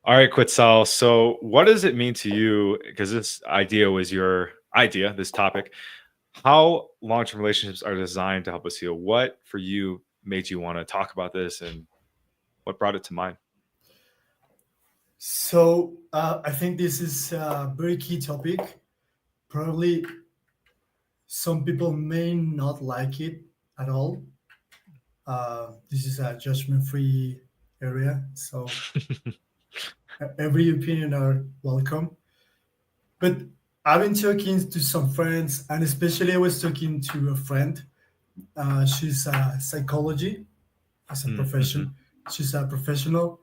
All right, Quetzal. So, what does it mean to you? Because this idea was your idea, this topic. How long term relationships are designed to help us heal? What for you made you want to talk about this and what brought it to mind? I think this is a very key topic. Probably some people may not like it at all. This is a judgment-free area, so every opinion are welcome. But I've been talking to some friends, and especially I was talking to a friend. She's a psychology as a Mm-hmm. profession. She's a professional.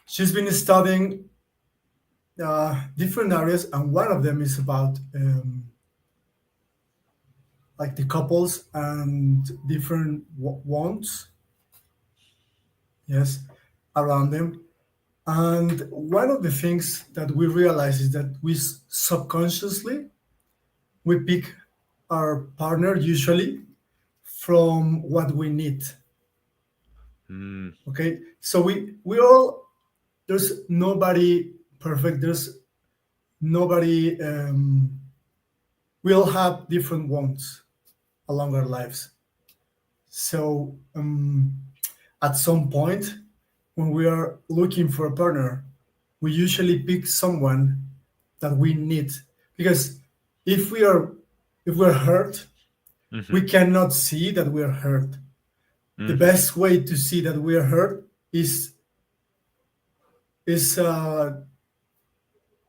She's been studying different areas, and one of them is about like the couples and different wants, yes, around them. And one of the things that we realize is that we subconsciously we pick our partner usually from what we need. Mm, Okay, so we all, there's nobody perfect. There's nobody. We all have different wants along our lives. So at some point, when we are looking for a partner, we usually pick someone that we need, because if we are if we're hurt, mm-hmm. we cannot see that we are hurt. The Mm-hmm. best way to see that we are hurt is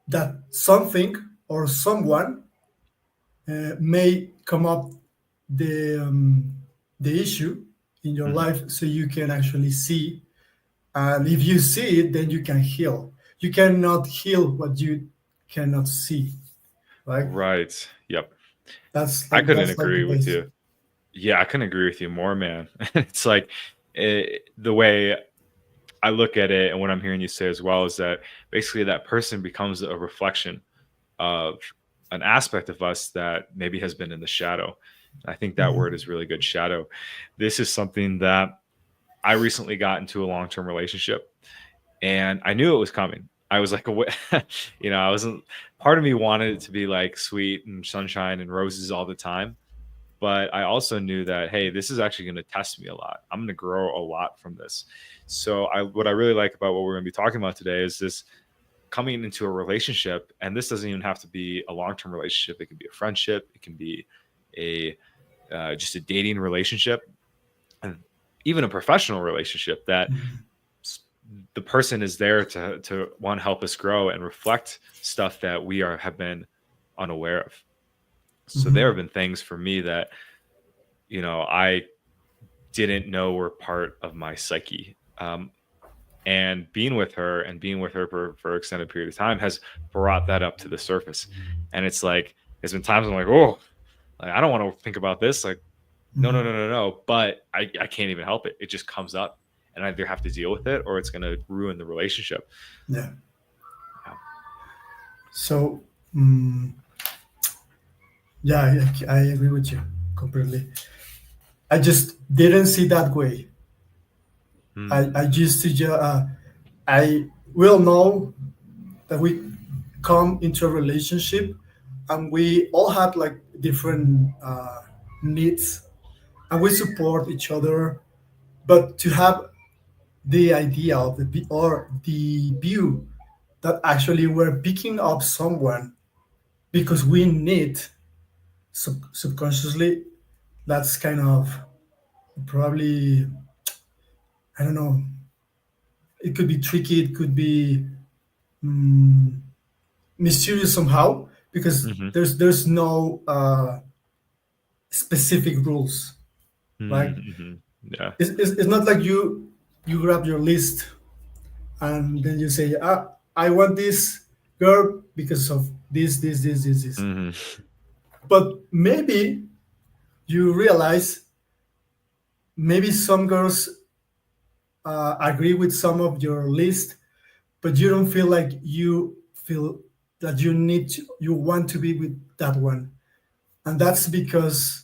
that something or someone may come up the um, the issue in your Mm-hmm. life, so you can actually see. And if you see it, then you can heal. You cannot heal what you cannot see, right? Right. Yep. I couldn't That's like the agree with base. you. Yeah, I couldn't agree with you more, man. It's like the way I look at it and what I'm hearing you say as well is that basically that person becomes a reflection of an aspect of us that maybe has been in the shadow. I think that word Mhm. is really good, shadow. This is something that I recently got into a long term relationship and I knew it was coming. I was like, I wasn't, part of me wanted it to be like sweet and sunshine and roses all the time. But I also knew that, hey, this is actually going to test me a lot. I'm going to grow a lot from this. So what I really like about what we're going to be talking about today is this coming into a relationship, and this doesn't even have to be a long-term relationship. It can be a friendship. It can be a just a dating relationship, and even a professional relationship. That Mhm. the person is there to one help us grow and reflect stuff that we are have been unaware of. So there have Mhm. been things for me that I didn't know were part of my psyche. And being with her for an extended period of time has brought that up to the surface. And it's like, there's been times I'm like, oh, like, I don't want to think about this. Like, no, no, Mhm. no, no, no. But I can't even help it. It just comes up and I either have to deal with it or it's going to ruin the relationship. Yeah. Yeah. So, mm yeah, I agree with you completely. I just didn't see that way. I Mm-hmm. used to I will know that we come into a relationship and we all have like different needs, and we support each other. But to have the idea of or the view that actually we're picking up someone because we need subconsciously, that's kind of probably, I don't know, it could be tricky, it could be mm, mysterious somehow, because Mm-hmm. there's no specific rules, right? Mm-hmm. Yeah. It's not like you grab your list and then you say, I want this girl because of this. Mm-hmm. But maybe you realize maybe some girls agree with some of your list, but you don't feel like you feel that you want to be with that one, and that's because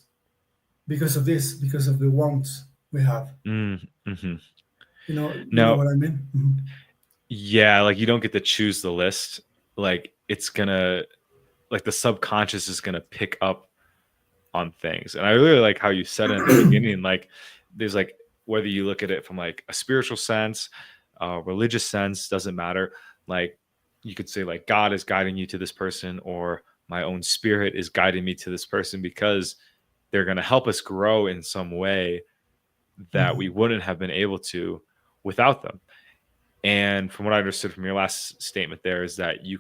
of this, because of the wants we have. Mm-hmm. You know No, what I mean? Mhm. Yeah, like you don't get to choose the list. Like it's gonna like the subconscious is gonna pick up on things. And I really like how you said it at the beginning, like there's like whether you look at it from like a spiritual sense, religious sense, doesn't matter. Like you could say like God is guiding you to this person, or my own spirit is guiding me to this person because they're going to help us grow in some way that we Mhm. wouldn't have been able to without them. And from what I understood from your last statement there is that you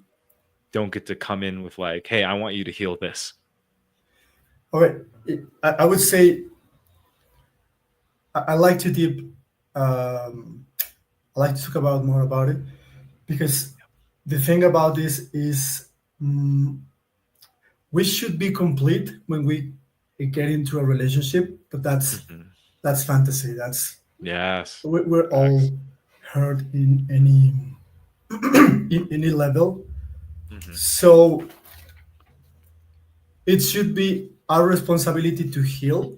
don't get to come in with like, hey, I want you to heal this. Okay, I would say I like to deep. Um, I like to talk about more about it because the thing about this is mm, we should be complete when we get into a relationship, but Mhm. that's fantasy. That's Yes. we're Facts. all hurt in in any level. Mhm. So it should be our responsibility to heal,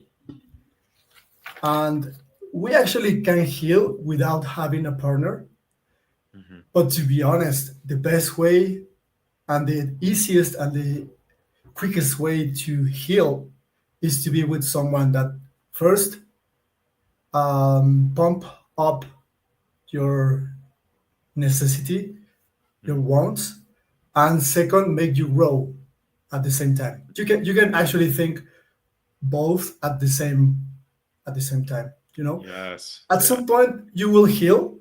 and we actually can heal without having a partner. Mhm. But to be honest, the best way and the easiest and the quickest way to heal is to be with someone that first pump up your necessity, your Mhm. wants, and second make you grow at the same time. You can actually think both at the same time. You know, Yes. at Yeah. some point you will heal.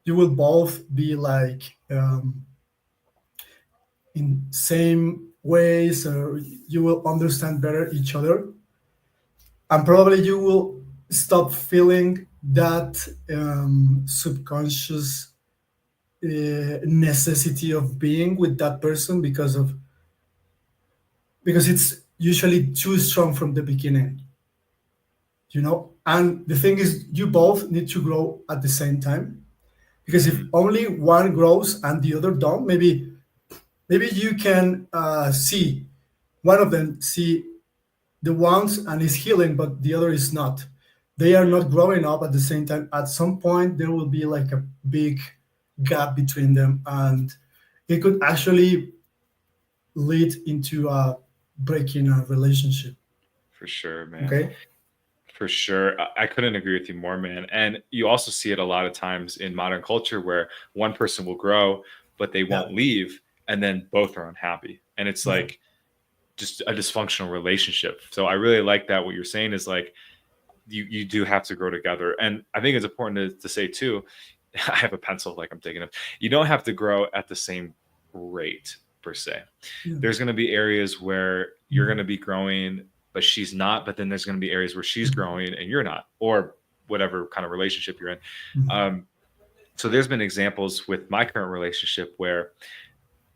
You will both be like in same ways, or you will understand better each other, and probably you will stop feeling that subconscious necessity of being with that person because it's usually too strong from the beginning, you know. And the thing is, you both need to grow at the same time, because if Mhm. only one grows and the other don't, maybe you can see one of them see the ones and is healing, but the other is not. They are Yeah, not growing up at the same time. At some point there will be like a big gap between them, and it could actually lead into breaking a relationship. for sure, man. Okay. For sure. I couldn't agree with you more, man. And you also see it a lot of times in modern culture where one person will grow, but they Yeah. won't leave. And then both are unhappy. And it's Yeah. like just a dysfunctional relationship. So I really like that. What you're saying is like, you do have to grow together. And I think it's important to say too, I have a pencil like I'm thinking of, you don't have to grow at the same rate per se. Yeah. There's going to be areas where you're going Mhm. to be growing, but she's not. But then there's going to be areas where she's Mhm. growing and you're not, or whatever kind of relationship you're in. Mhm. Um, so there's been examples with my current relationship where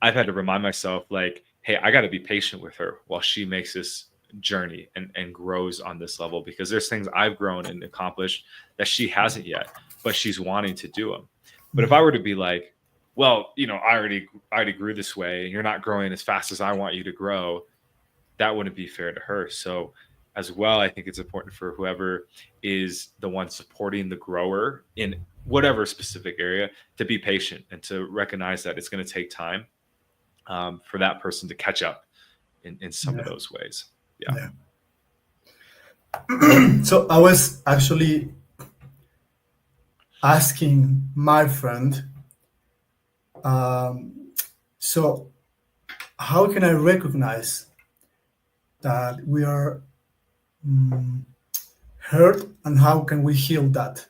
I've had to remind myself, like, hey, I got to be patient with her while she makes this journey and grows on this level because there's things I've grown and accomplished that she hasn't yet, but she's wanting to do them. But if I Mhm. were to be like, well, I already grew this way and you're not growing as fast as I want you to grow, that wouldn't be fair to her. So as well, I think it's important for whoever is the one supporting the grower in whatever specific area to be patient and to recognize that it's going to take time for that person to catch up in some of Yeah. those ways. Yeah. Yeah. So I was actually asking my friend, so how can I recognize that we are hurt, and how can we heal that?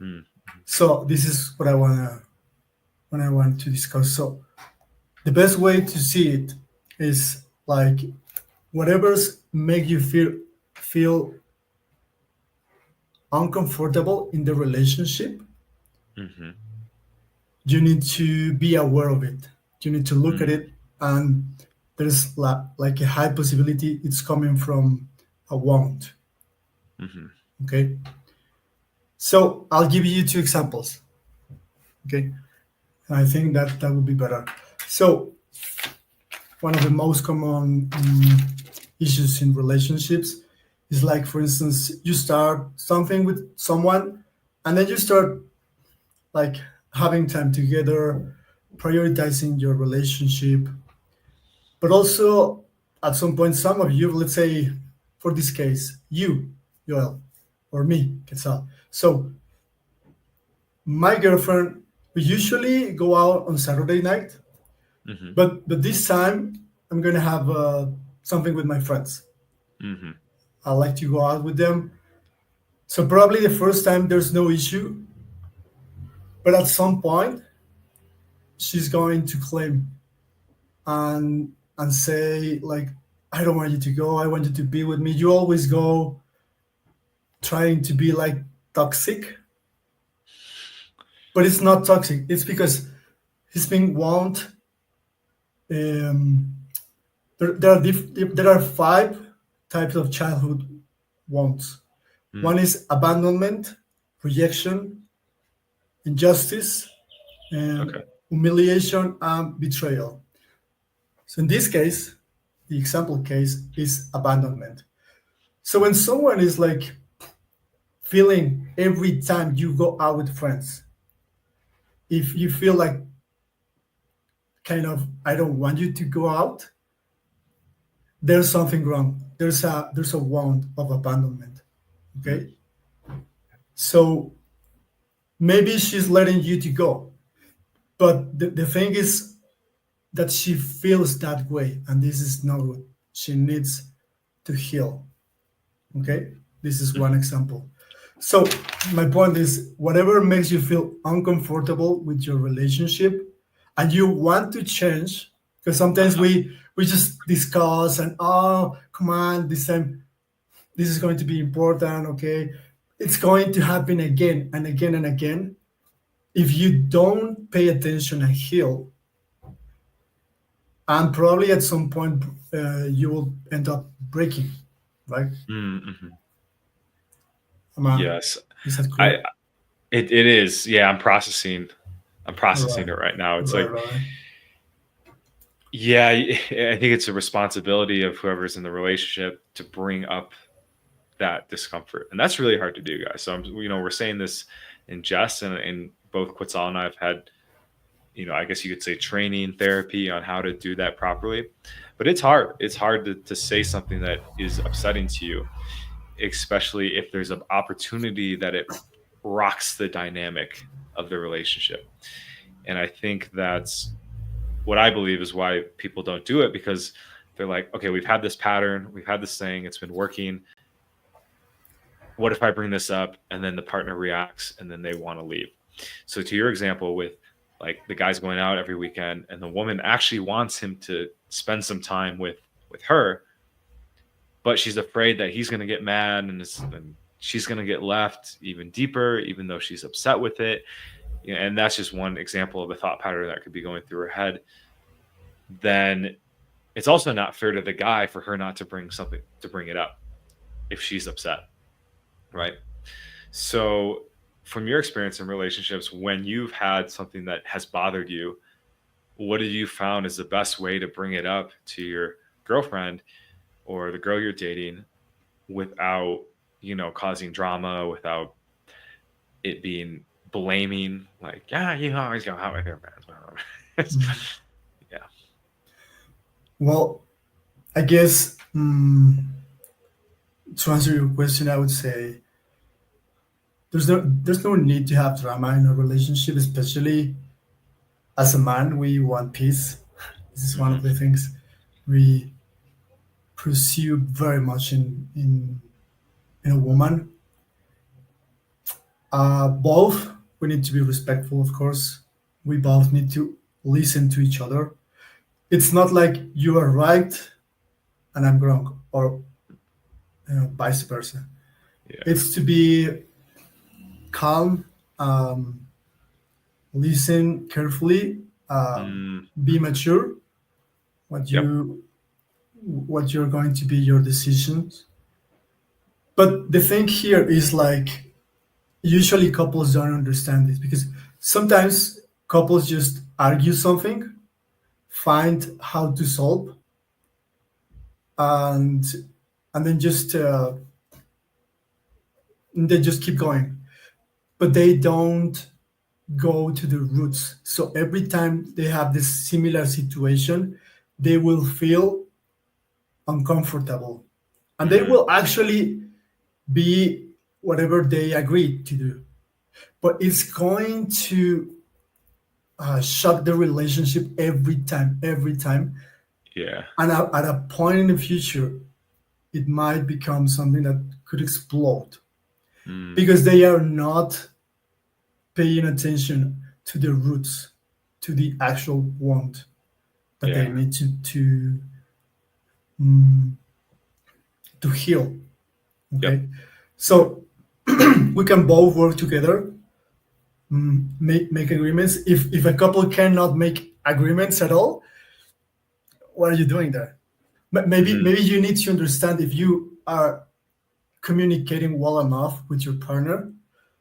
Mm. So this is what I want to discuss. So the best way to see it is like whatever's make you feel uncomfortable in the relationship, Mm-hmm. you need to be aware of it. You need to look at Mm. it, and there's like a high possibility it's coming from a want. Mm-hmm. Okay, so I'll give you two examples. Okay, and I think that would be better. So one of the most common issues in relationships is like, for instance, you start something with someone, and then you start like having time together, prioritizing your relationship, but also at some point, some of you, let's say, for this case, you, Joel, or me, Quetzal. So my girlfriend, we usually go out on Saturday night, Hmm. but this time I'm gonna have something with my friends. Hmm. I like to go out with them. So probably the first time there's no issue, but at some point she's going to claim and say like, I don't want you to go. I want you to be with me. You always go, trying to be like toxic, but it's not toxic. It's because he's being want. Um, there are five types of childhood wants. One Mm. is abandonment, rejection, injustice, and Okay. humiliation and betrayal. So in this case, the example case is abandonment. So when someone is like feeling every time you go out with friends, if you feel like kind of I don't want you to go out, there's something wrong. There's a wound of abandonment. Mm. Okay, so maybe she's letting you to go, but the thing is that she feels that way, and this is not good. She needs to heal. Okay, this is one Mhm. example. So my point is, whatever makes you feel uncomfortable with your relationship, and you want to change, because sometimes Uh-huh. we just discuss and oh come on, this time this is going to be important. Okay, it's going to happen again and again and again. If you don't pay attention and heal, and probably at some point you will end up breaking, right? Mm-hmm. Am I, Yes. is that I correct? it is. Yeah, I'm All right, processing it right now. It's right, like, right. yeah, I think it's a responsibility of whoever's in the relationship to bring up that discomfort. And that's really hard to do, guys. So we're saying this in jest, and both Quetzal and I have had, I guess you could say training therapy on how to do that properly. But it's hard. It's hard to say something that is upsetting to you, especially if there's an opportunity that it rocks the dynamic of the relationship. And I think that's what I believe is why people don't do it, because they're like, okay, we've had this pattern, we've had this thing, it's been working. What if I bring this up and then the partner reacts and then they want to leave? So to your example with like the guy's going out every weekend and the woman actually wants him to spend some time with her, but she's afraid that he's going to get mad and she's going to get left even deeper, even though she's upset with it. And that's just one example of a thought pattern that could be going through her head. Then it's also not fair to the guy for her not to bring it up if she's upset, right? So from your experience in relationships, when you've had something that has bothered you, what have you found is the best way to bring it up to your girlfriend or the girl you're dating without, causing drama, without it being blaming, like, yeah, you always go out with your friends. Mm. Yeah. Well, I guess to answer your question, I would say there's no need to have drama in a relationship, especially as a man. We want peace. This is one Hmm. of the things we pursue very much in a woman. Both we need to be respectful, of course. We both need to listen to each other. It's not like you are right and I'm wrong, or vice versa. Yeah. It's to be calm, um, listen carefully, be Mm-hmm. mature. What Yep. you what you're going to be your decisions. But the thing here is like usually couples don't understand this because sometimes couples just argue something, find how to solve, and and then just they just keep going, but they don't. go to the roots. So every time they have this similar situation, they will feel uncomfortable, and they Mm, will actually be whatever they agree to do. But it's going to shock the relationship every time. yeah. And at a point in the future, it might become something that could explode Mm, because they are not paying attention to the roots, to the actual want that they yeah. need mm, to heal. Yep. Okay, so we can both work together, make agreements. If a couple cannot make agreements at all, what are you doing there? Mm, Maybe you need to understand if you are communicating well enough with your partner.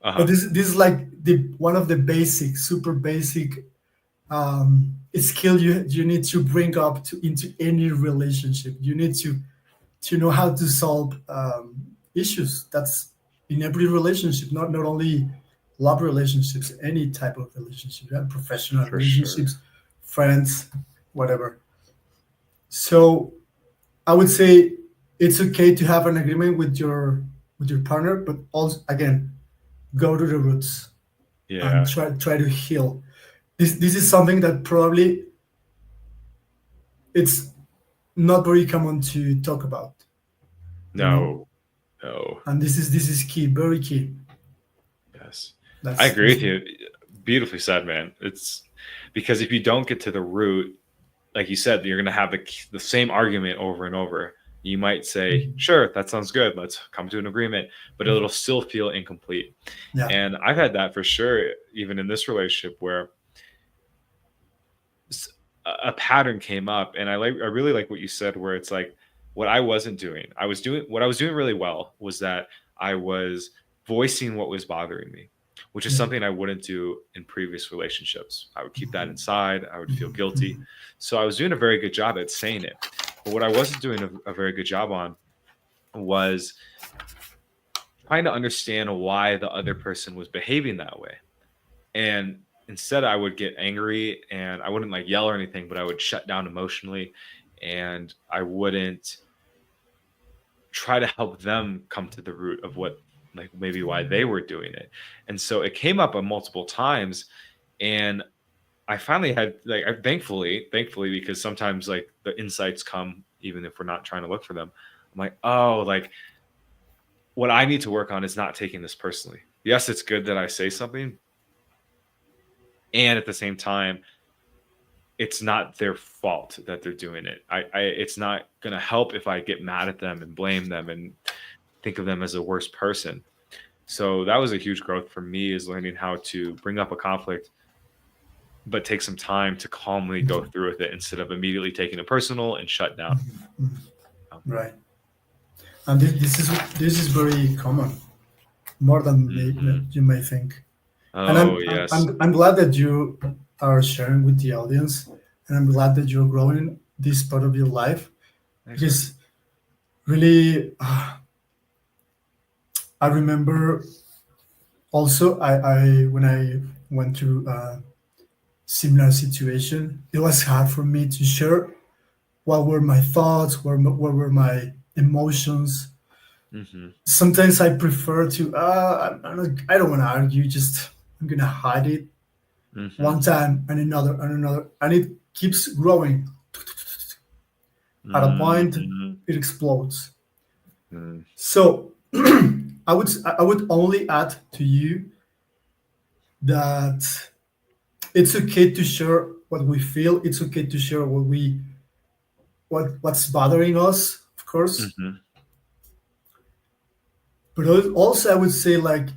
But uh-huh. this is like the one of the basic, super basic skill you need to bring up to into any relationship. You need to know how to solve issues. That's in every relationship, not only love relationships, any type of relationship, yeah? Professional For sure. relationships, friends, whatever. So I would say it's okay to have an agreement with your partner, but also again, go to the roots and Yeah. try to heal. This is something that probably it's not very common to talk about, you know. No. No. And this is key, very key. Yes. I agree That's with you. Beautifully said, man. It's because if you don't get to the root, like you said, you're going to have the same argument over and over. You might say, sure, that sounds good. Let's come to an agreement, but it'll still feel incomplete. yeah, And I've had that for sure, even in this relationship where a pattern came up. And I really like what you said, where it's like what I wasn't doing. What I was doing really well was that I was voicing what was bothering me, which is yeah. something I wouldn't do in previous relationships. I would keep that inside. I would feel guilty. So I was doing a very good job at saying it. But what I wasn't doing a very good job on was trying to understand why the other person was behaving that way. And instead, I would get angry and I wouldn't like yell or anything, but I would shut down emotionally and I wouldn't try to help them come to the root of what, like, maybe why they were doing it. And so it came up multiple times. And I finally had, like, thankfully, because sometimes like the insights come even if we're not trying to look for them. I'm like, oh, like what I need to work on is not taking this personally. Yes, it's good that I say something. And at the same time, it's not their fault that they're doing it. It's not gonna help if I get mad at them and blame them and think of them as a worse person. So that was a huge growth for me, is learning how to bring up a conflict, but take some time to calmly go through with it instead of immediately taking it personal and shut down. Um, Right. And this is very common, more than mhm. you may think. And Oh yes, I'm glad that you are sharing with the audience, and I'm glad that you're growing this part of your life thanks, man. because really, I remember also I when I went through a similar situation, it was hard for me to share what were my thoughts, what were my emotions. Hmm. Sometimes I prefer to I don't want to argue, just I'm gonna hide it Hmm. one time and another, and it keeps growing. At a point Hmm. it explodes. Hmm. So I would only add to you that it's okay to share what we feel. It's okay to share what's bothering us, of course. Hmm. But also I would say, like,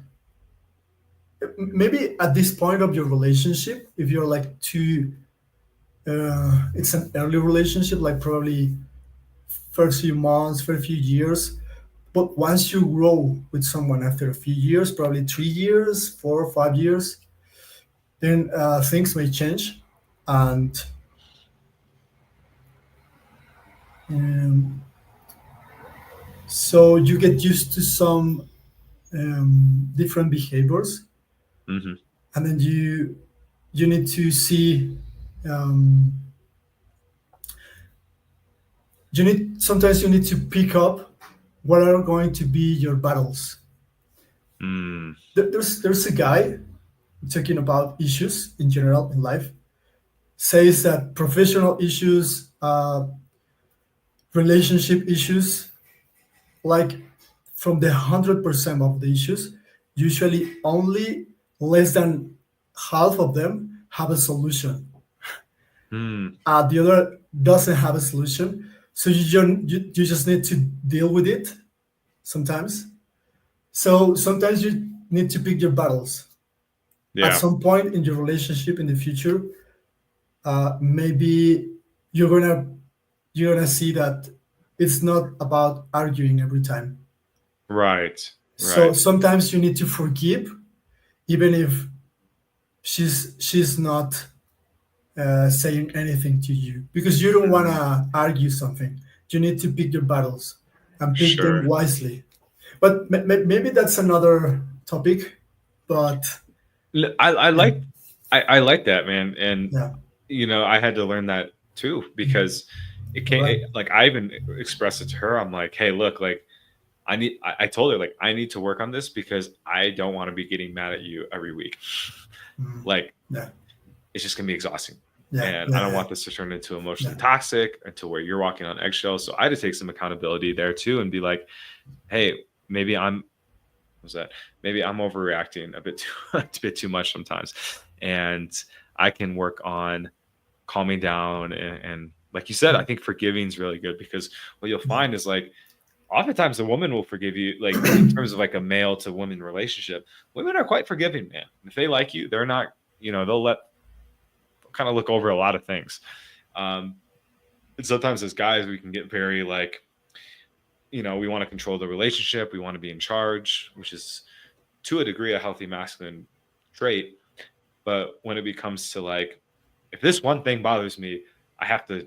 maybe at this point of your relationship, if you're like too it's an early relationship, like probably first few months, first few years. But once you grow with someone after a few years, probably 3 years, 4 or 5 years, then things may change, and um, so you get used to some different behaviors, Hmm. and then you need to see, um, you need sometimes you need to pick up what are going to be your battles. Mm, There's a guy talking about issues in general in life, says that professional issues, relationship issues, like from the 100% of the issues, usually only less than half of them have a solution. mm, The other doesn't have a solution. So you just need to deal with it sometimes. So sometimes you need to pick your battles. At yeah. some point in your relationship in the future, maybe you're gonna you're gonna see that it's not about arguing every time. Right. So Right. sometimes you need to forgive, even if she's not saying anything to you, because you don't want Mm, to argue something. You need to pick your battles and pick them sure. wisely. But maybe that's another topic. But I yeah, like I like that, man. And yeah, I had to learn that too because it all can't right, like I even expressed it to her. I'm like, hey, look, like I told her like I need to work on this because I don't want to be getting mad at you every week. mm, Like yeah, it's just gonna be exhausting. yeah, And I yeah, don't yeah, want this to turn into yeah, emotionally toxic or to where you're walking on eggshells. So I had to take some accountability there too and be like, hey, maybe I'm was that maybe I'm overreacting a bit too a bit too much sometimes. And I can work on calming down and like you said, I mm, think forgiving is really good because what you'll yeah, find is like oftentimes the woman will forgive you like in terms of like a male to woman relationship. Women are quite forgiving, man. If they like you, they're not, they'll let kind of look over a lot of things. Um, and sometimes as guys, we can get very like, we want to control the relationship. We want to be in charge, which is to a degree a healthy masculine trait. But when it becomes to like, if this one thing bothers me, I have to,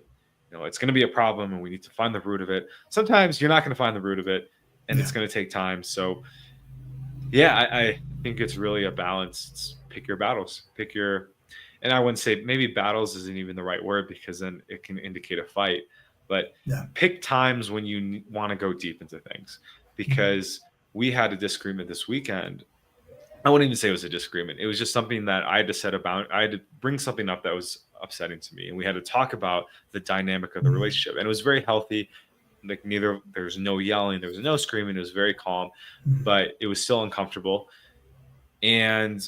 it's going to be a problem and we need to find the root of it. Sometimes you're not going to find the root of it and yeah, it's going to take time. So, yeah, I think it's really a balance. It's pick your battles, and I wouldn't say maybe battles isn't even the right word because then it can indicate a fight, but yeah, pick times when you want to go deep into things mm, because we had a disagreement this weekend. I wouldn't even say it was a disagreement. It was just something that I had to set about. I had to bring something up that was upsetting to me, and we had to talk about the dynamic of the mm, relationship. And it was very healthy. Like there was no yelling, there was no screaming. It was very calm, mm, but it was still uncomfortable. And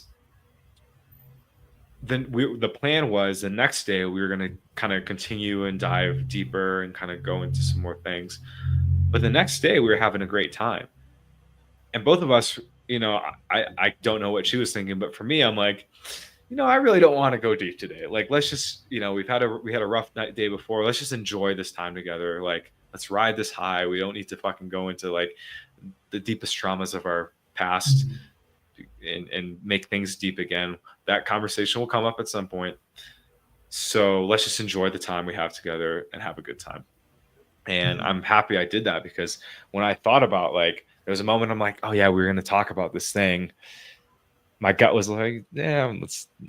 then the plan was the next day we were going to kind of continue and dive deeper and kind of go into some more things. But the next day we were having a great time, and both of us, I don't know what she was thinking, but for me, I'm like, I really don't want to go deep today. Like, let's just, we had a rough night day before. Let's just enjoy this time together. Like, let's ride this high. We don't need to fucking go into like the deepest traumas of our past mm, and make things deep again. That conversation will come up at some point. So let's just enjoy the time we have together and have a good time. And mm. I'm happy I did that because when I thought about like, there was a moment I'm like, oh yeah, we were going to talk about this thing. My gut was like, yeah,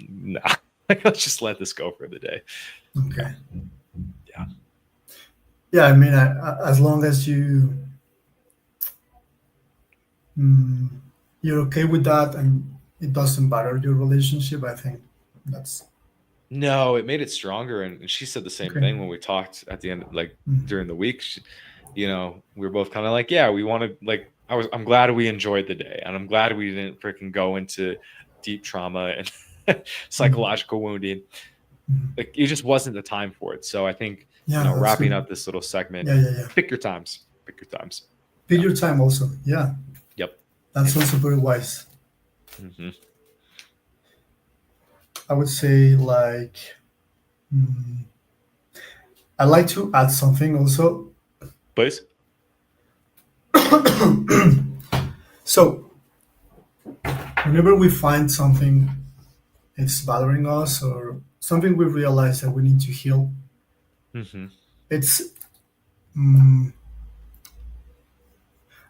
nah, like, let's just let this go for the day. Yeah. Okay. Yeah. Yeah, I mean, as long as mm, you're okay with that and it doesn't bother your relationship, I think that's No, it made it stronger. And she said the same okay. thing when we talked at the end, like Mm, during the week. We were both kind of like, yeah, we want to, like, I'm glad we enjoyed the day. And I'm glad we didn't freaking go into deep trauma and mm, psychological wounding. mm. Like, it just wasn't the time for it. So I think, Yeah, that's wrapping good. up this little segment, Yeah, yeah, yeah. pick your times. Pick your times. Pick Yeah. your time also. Yeah, Yep. that's Amen. also very wise. Hmm. I would say like, mm, I'd like to add something also. Please. So whenever we find something it's bothering us or something we realize that we need to heal, Hmm. it's mm,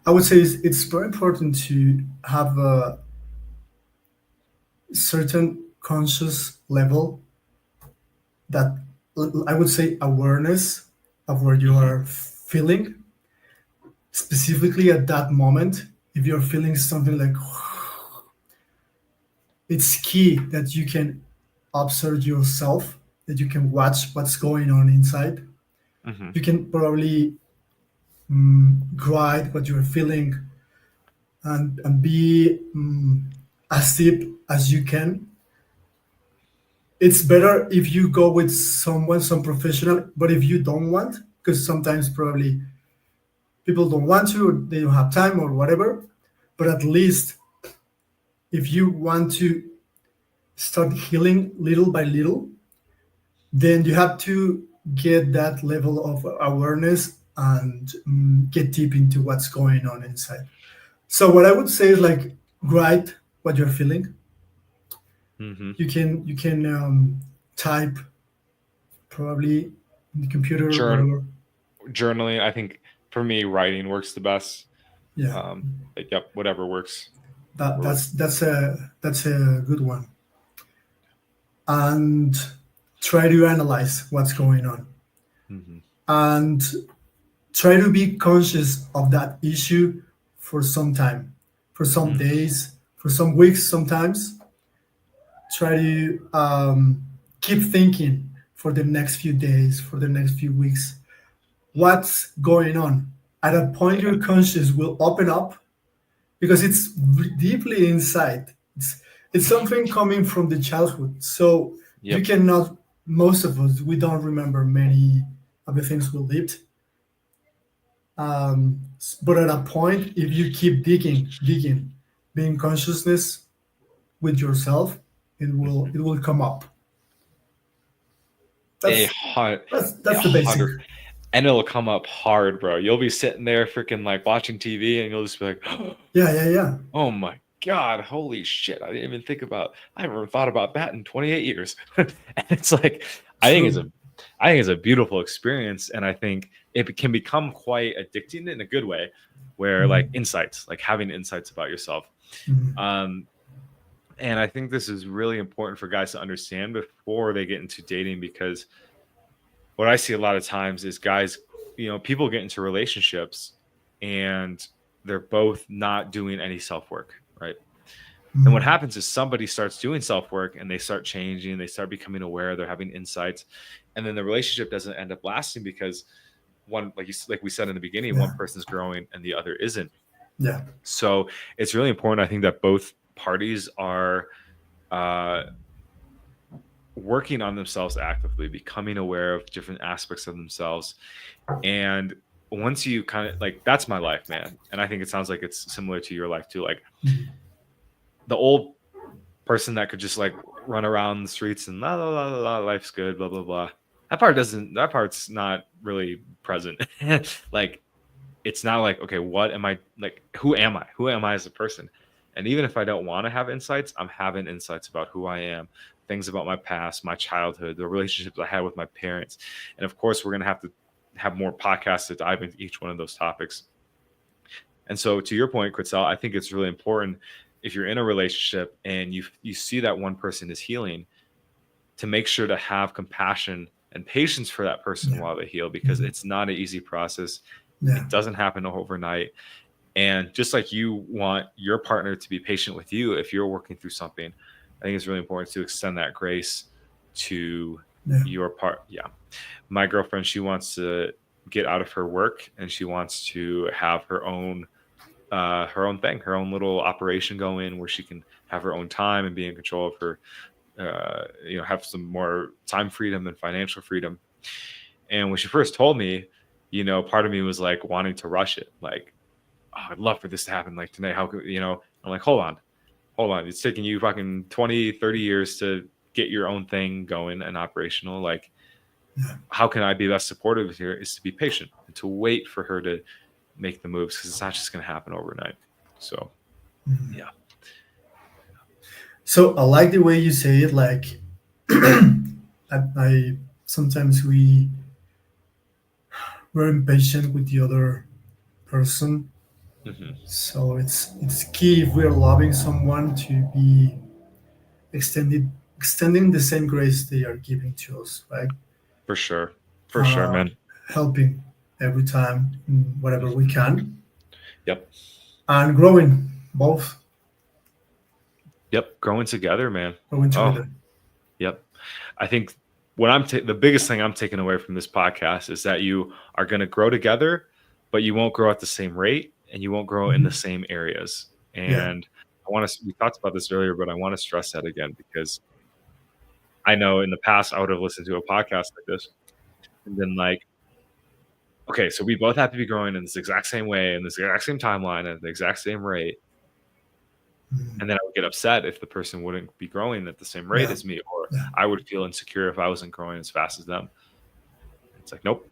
I would say it's very important to have certain conscious level, that I would say awareness of what you Hmm. are feeling specifically at that moment. If you're feeling something like, it's key that you can observe yourself, that you can watch what's going on inside. Hmm. You can probably guide what you're feeling, and be as deep as you can. It's better if you go with someone, some professional, but if you don't want, because sometimes probably people don't want to, or they don't have time or whatever, but at least if you want to start healing little by little, then you have to get that level of awareness and get deep into what's going on inside. So what I would say is like, write what you're feeling. Hmm. You can type probably in the computer, Jour- whatever. Journaling, I think for me, writing works the best. Yeah, Like, yep, whatever works. that Whatever that's works. that's a that's a good one. And try to analyze what's going on, Hmm. and try to be conscious of that issue for some time, for some Mm. days, for some weeks. Sometimes try to keep thinking for the next few days, for the next few weeks, what's going on. At a point, Yeah. your conscious will open up, because it's deeply inside. It's something coming from the childhood. So you Yep. cannot, most of us, we don't remember many of the things we lived. But at a point, if you keep digging, being consciousness with yourself, Hmm. it will come up. A That's hundred, a that's the basic. hundred, and it'll come up hard, bro. You'll be sitting there freaking like watching TV, and you'll just be like, Yeah, yeah, yeah. "Oh my god, holy shit! I didn't even think about. I haven't thought about that in 28 years." And it's like, I think it's True. a, I think it's a beautiful experience, and I think it can become quite addicting in a good way, where like Mhm, insights, like having insights about yourself. mhm. Um, and I think this is really important for guys to understand before they get into dating, because what I see a lot of times is guys, people get into relationships and they're both not doing any self work, right? And what Mhm. happens is somebody starts doing self work and they start changing, they start becoming aware, they're having insights, and then the relationship doesn't end up lasting because one, like we said in the beginning, Yeah, one person's growing and the other isn't. yeah, So it's really important, I think, that both parties are uh, working on themselves actively, becoming aware of different aspects of themselves. And once you kind of like, that's my life, man. And I think it sounds like it's similar to your life too. Like mhm. the old person that could just like run around the streets and la la la la, la, life's good, blah blah blah. That part's not really present. Like it's now like, okay, what am I, like, who am I? Who am I as a person? And even if I don't want to have insights, I'm having insights about who I am, things about my past, my childhood, the relationships I had with my parents. And of course, we're going to have more podcasts to dive into each one of those topics. And so, to your point, Quetzal, I think it's really important, if you're in a relationship and you see that one person is healing, to make sure to have compassion and patience for that person Yeah, while they heal, because mhm. it's not an easy process. Yeah, It doesn't happen overnight. And just like you want your partner to be patient with you if you're working through something, I think it's really important to extend that grace to yeah, your part. Yeah. My girlfriend, she wants to get out of her work and she wants to have her own thing, her own little operation going where she can have her own time and be in control of her, have some more time freedom and financial freedom. And when she first told me, part of me was like wanting to rush it. Like, oh, I'd love for this to happen like today. How could, I'm like, hold on. It's taking you fucking 20, 30 years to get your own thing going and operational. Like, yeah. how can I be best supportive here is to be patient and to wait for her to make the moves, because it's not just going to happen overnight. So, Mhm. yeah. So I like the way you say it. Like, I sometimes we're impatient with the other person. Hmm. So it's key if we're loving someone to be extended extending the same grace they are giving to us, right? For sure. For sure, uh, man. Helping every time in whatever we Mhm. can, Yep. and growing, both Yep. Growing together, man. growing Oh, together. yep. I think what the biggest thing I'm taking away from this podcast is that you are going to grow together, but you won't grow at the same rate and you won't grow in the Mhm. same areas. Yeah. And we talked about this earlier, but I want to stress that again because I know in the past I would have listened to a podcast like this and been like, okay, so we both have to be growing in this exact same way, in this exact same timeline, at the exact same rate. Mhm. And then I would get upset if the person wouldn't be growing at the same rate Yeah. as me, or Yeah. I would feel insecure if I wasn't growing as fast as them. It's like, nope,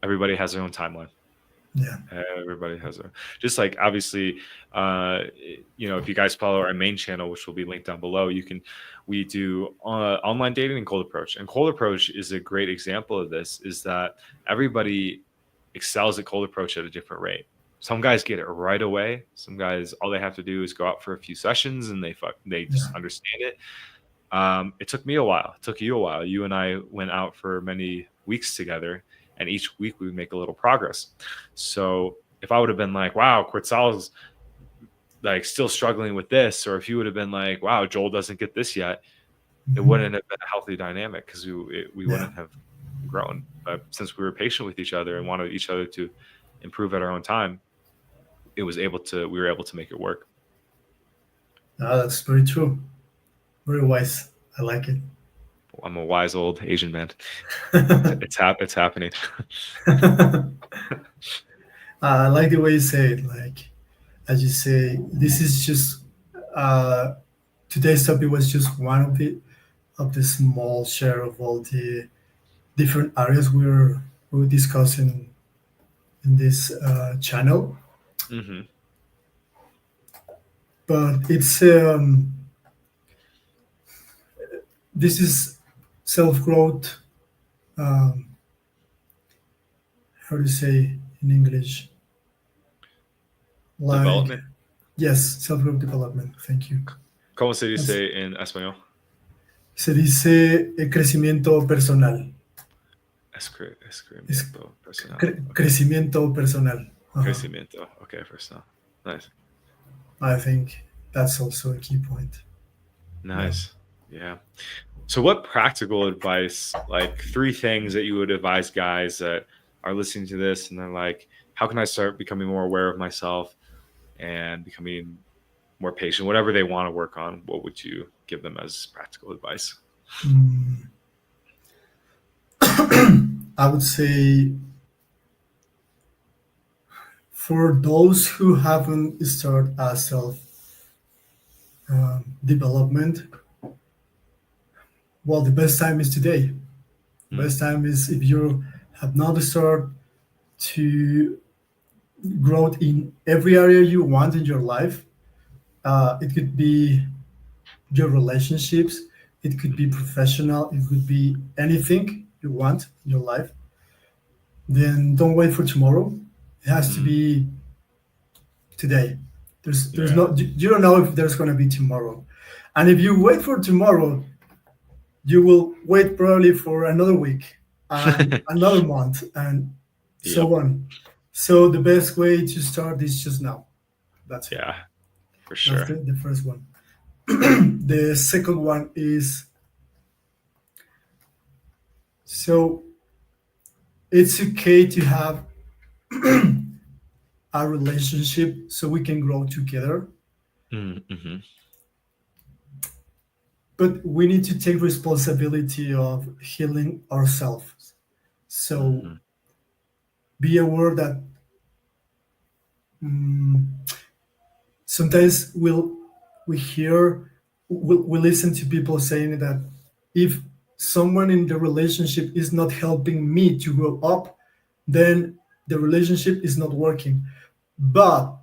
everybody has their own timeline. Yeah. Everybody has their, just like obviously, uh, if you guys follow our main channel, which will be linked down below, we do online dating and cold approach. And cold approach is a great example of this, is that everybody excels at cold approach at a different rate. Some guys get it right away. Some guys, all they have to do is go out for a few sessions and they Yeah. just understand it. It took me a while. It took you a while. You and I went out for many weeks together, and each week we would make a little progress. So if I would have been like, "Wow, Quetzal's like still struggling with this," or if you would have been like, "Wow, Joel doesn't get this yet," it Mhm. wouldn't have been a healthy dynamic because we Yeah. wouldn't have grown. But since we were patient with each other and wanted each other to improve at our own time, we were able to make it work. That's very true. Very wise. I like it. I'm a wise old Asian man. It's happening. I like the way you say it. Like, as you say, this is just uh, today's topic was just one of the small share of all the different areas we're discussing in this channel. Hmm. But it's this is self growth. Um, how do you say in English? Like, Development. yes, self growth development. Thank you. ¿Cómo se That's, dice en español? se dice crecimiento personal. Es Escrimiento personal. Okay. crecimiento personal. Uh-huh. Crecimiento. Okay, personal. Nice. I think that's also a key point. Yeah. Nice. Yeah. So what practical advice, like three things that you would advise guys that are listening to this and they're like, how can I start becoming more aware of myself and becoming more patient, whatever they want to work on, what would you give them as practical advice? Mm, I would say for those who haven't started a self development, well, the best time is today. The Mm, best time is if you have not started to grow in every area you want in your life. It could be your relationships, it could be professional, it could be anything you want in your life. Then don't wait for tomorrow. It has to mm, be today. There's yeah. no you don't know if there's gonna be tomorrow, and if you wait for tomorrow, you will wait probably for another week and another month and Yep. so on. So the best way to start is just now. That's it. Yeah, for That's sure. the first one. The second one is, so it's okay to have a relationship so we can grow together, Mm-hmm. but we need to take responsibility of healing ourselves. So Mm-hmm. be aware that mm, sometimes we hear we listen to people saying that if someone in the relationship is not helping me to grow up, then the relationship is not working. But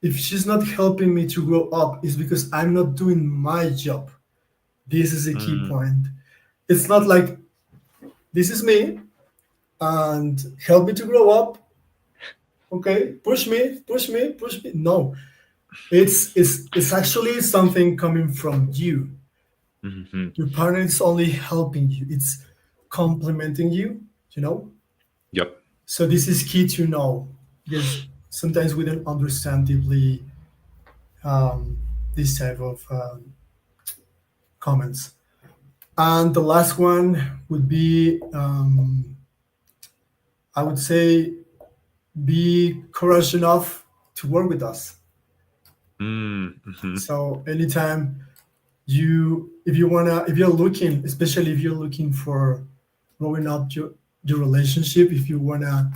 if she's not helping me to grow up, it's because I'm not doing my job. This is a key Mm, point. It's not like this is me and help me to grow up. Okay, push me, push me, push me. No, it's actually something coming from you. Hmm. Your partner is only helping you, it's complementing you, you know? Yep. So this is key to know because sometimes we don't understand deeply um, this type of comments. And the last one would be, I would say, be courage enough to work with us. Mm-hmm. So anytime if you're looking, especially if you're looking for growing up your relationship, if you wanna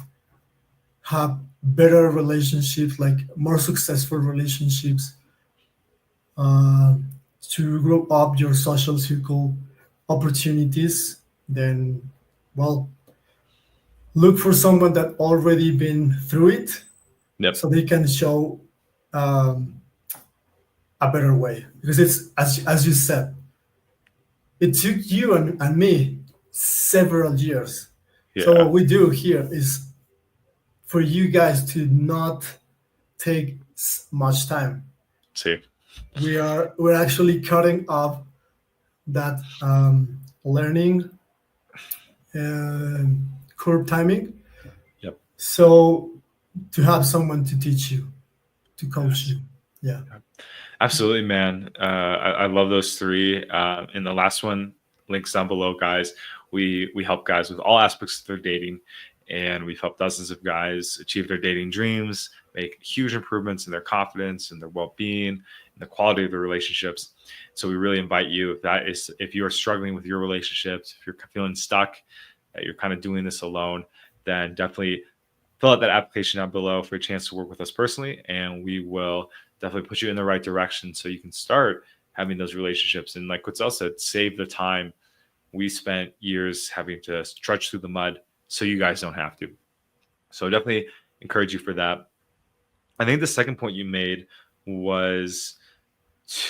have better relationships, like more successful relationships, uh, to grow up your social circle opportunities, then well, look for someone that already been through it, Yep. so they can show um, a better way. Because it's as you said, it took you and me several years. So Yeah. what we do here is for you guys to not take much time. See. We're actually cutting off that learning curve timing. Yep. So to have someone to teach you, to coach Yes. you, yeah. Absolutely, man. I love those three. And the last one, links down below, guys. We help guys with all aspects of their dating, and we've helped dozens of guys achieve their dating dreams, make huge improvements in their confidence and their well-being, and the quality of their relationships. So we really invite you, if you are struggling with your relationships, if you're feeling stuck, that you're kind of doing this alone, then definitely fill out that application down below for a chance to work with us personally, and we will definitely put you in the right direction so you can start having those relationships. And like Quetzal said, save the time. We spent years having to trudge through the mud, so you guys don't have to. So definitely encourage you for that. I think the second point you made was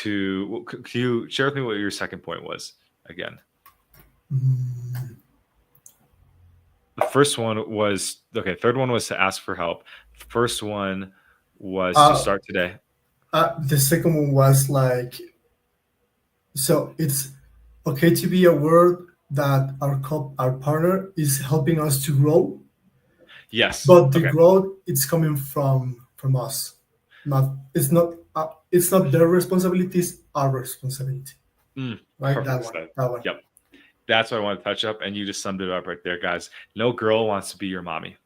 can you share with me what your second point was again? Mm, The first one was okay. Third one was to ask for help. First one was to Uh, start today. the second one was like, so it's okay to be aware that our partner is helping us to grow, Yes. but the Okay. growth it's coming from us. Not it's not their responsibility, it's our responsibility. Right? That Perfect one. stuff. That one. Yep. That's what I want to touch up. And you just summed it up right there, guys. No girl wants to be your mommy.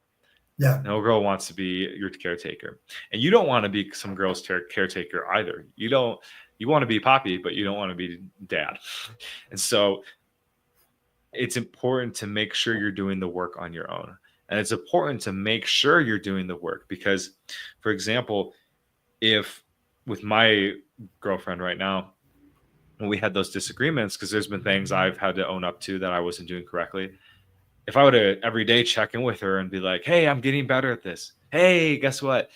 Yeah. No girl wants to be your caretaker. And you don't want to be some girl's caretaker either. You want to be Poppy, but you don't want to be dad. And so it's important to make sure you're doing the work on your own. And it's important to make sure you're doing the work because, for example, if with my girlfriend right now, when we had those disagreements, because there's been things I've had to own up to that I wasn't doing correctly. If I were to every day check in with her and be like, "Hey, I'm getting better at this. Hey, guess what?"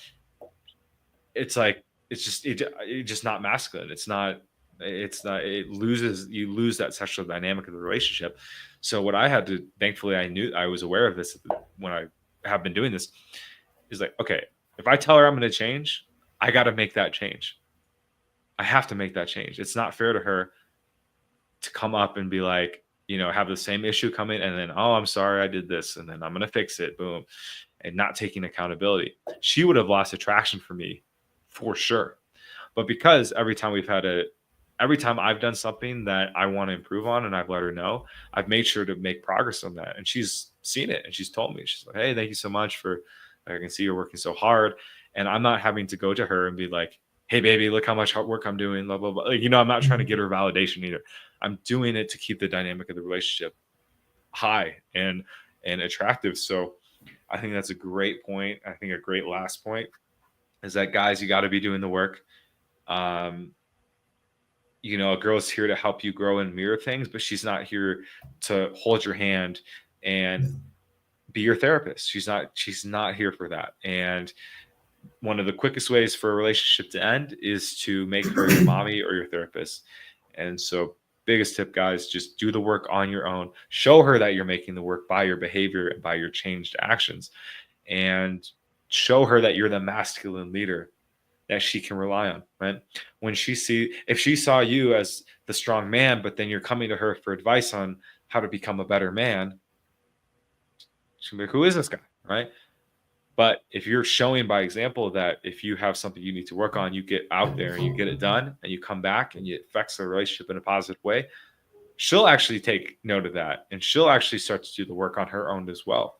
It's like it's just not masculine. It's not it loses you lose that sexual dynamic of the relationship. So what I had to thankfully I was aware of this when I have been doing this is like, okay, if I tell her I'm going to change, I got to make that change. I have to make that change. It's not fair to her to come up and be like, have the same issue come in and then, oh, I'm sorry I did this and then I'm going to fix it. Boom. And not taking accountability. She would have lost attraction for me for sure. But because every time I've done something that I want to improve on and I've let her know, I've made sure to make progress on that. And she's seen it and she's told me, she's like, hey, thank you so much I can see you're working so hard. And I'm not having to go to her and be like, hey, baby, look how much hard work I'm doing, blah, blah, blah. Like, I'm not trying to get her validation either. I'm doing it to keep the dynamic of the relationship high and attractive. So I think that's a great point. I think a great last point is that guys, you got to be doing the work. Um, a girl's here to help you grow and mirror things, but she's not here to hold your hand and be your therapist. She's not here for that. And one of the quickest ways for a relationship to end is to make her your mommy or your therapist. And so, biggest tip, guys, just do the work on your own. Show her that you're making the work by your behavior and by your changed actions, and show her that you're the masculine leader that she can rely on, right? If she saw you as the strong man, but then you're coming to her for advice on how to become a better man, she'll be like, who is this guy, right? But if you're showing by example that if you have something you need to work on, you get out there and you get it done and you come back and it affects the relationship in a positive way, she'll actually take note of that and she'll actually start to do the work on her own as well,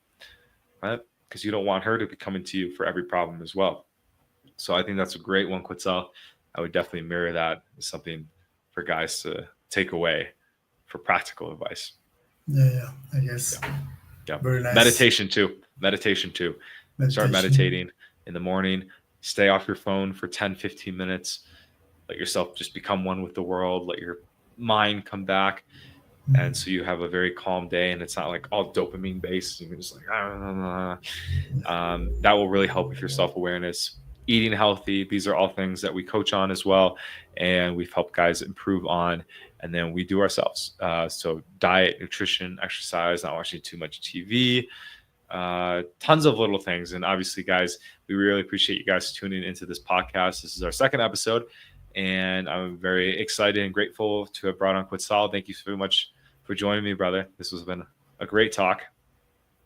right? Because you don't want her to be coming to you for every problem as well. So I think that's a great one, Quetzal. I would definitely mirror that as something for guys to take away for practical advice. Yeah, I guess. Yeah. Yeah. Very nice. Meditation too. Start meditating in the morning. Stay off your phone for 10, 15 minutes. Let yourself just become one with the world. Let your mind come back. And so you have a very calm day, and it's not like all dopamine based. You're just like, that will really help with your self-awareness. Eating healthy, these are all things that we coach on as well, and we've helped guys improve on, and then we do ourselves. So diet, nutrition, exercise, not watching too much TV, tons of little things. And obviously, guys, we really appreciate you guys tuning into this podcast. This is our second episode, and I'm very excited and grateful to have brought on Quetzal. Thank you so much for joining me, brother. This has been a great talk.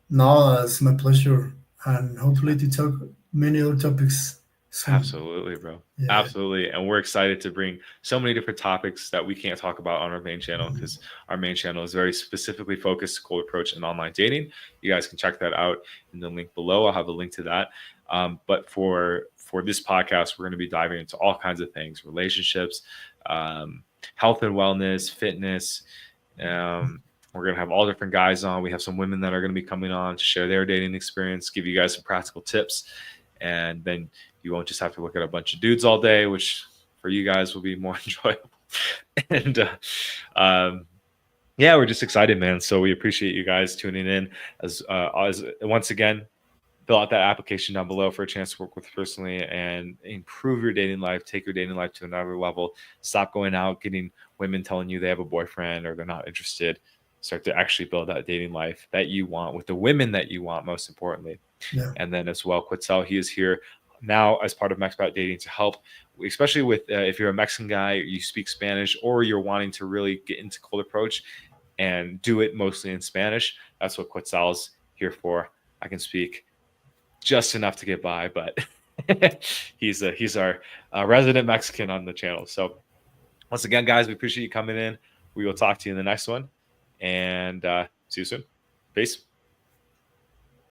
No, it's my pleasure, and hopefully to talk many other topics soon. Absolutely, bro. Yeah. Absolutely. And we're excited to bring so many different topics that we can't talk about on our main channel, because our main channel is very specifically focused cold approach and online dating. You guys can check that out in the link below. I'll have a link to that. But for this podcast, we're going to be diving into all kinds of things: relationships, health and wellness, fitness. We're going to have all different guys on. We have some women that are going to be coming on to share their dating experience, give you guys some practical tips. And then you won't just have to look at a bunch of dudes all day, which for you guys will be more enjoyable. And yeah, we're just excited, man. So we appreciate you guys tuning in. As once again, fill out that application down below for a chance to work with personally and improve your dating life, take your dating life to another level. Stop going out getting women telling you they have a boyfriend or they're not interested. Start to actually build that dating life that you want with the women that you want, most importantly. Yeah. And then as well, Quetzal, he is here now as part of Mexpat Dating to help, especially with if you're a Mexican guy, you speak Spanish, or you're wanting to really get into cold approach and do it mostly in Spanish. That's what Quetzal's here for. I can speak just enough to get by, but he's our resident Mexican on the channel. So once again, guys, we appreciate you coming in. We will talk to you in the next one, and see you soon. Peace.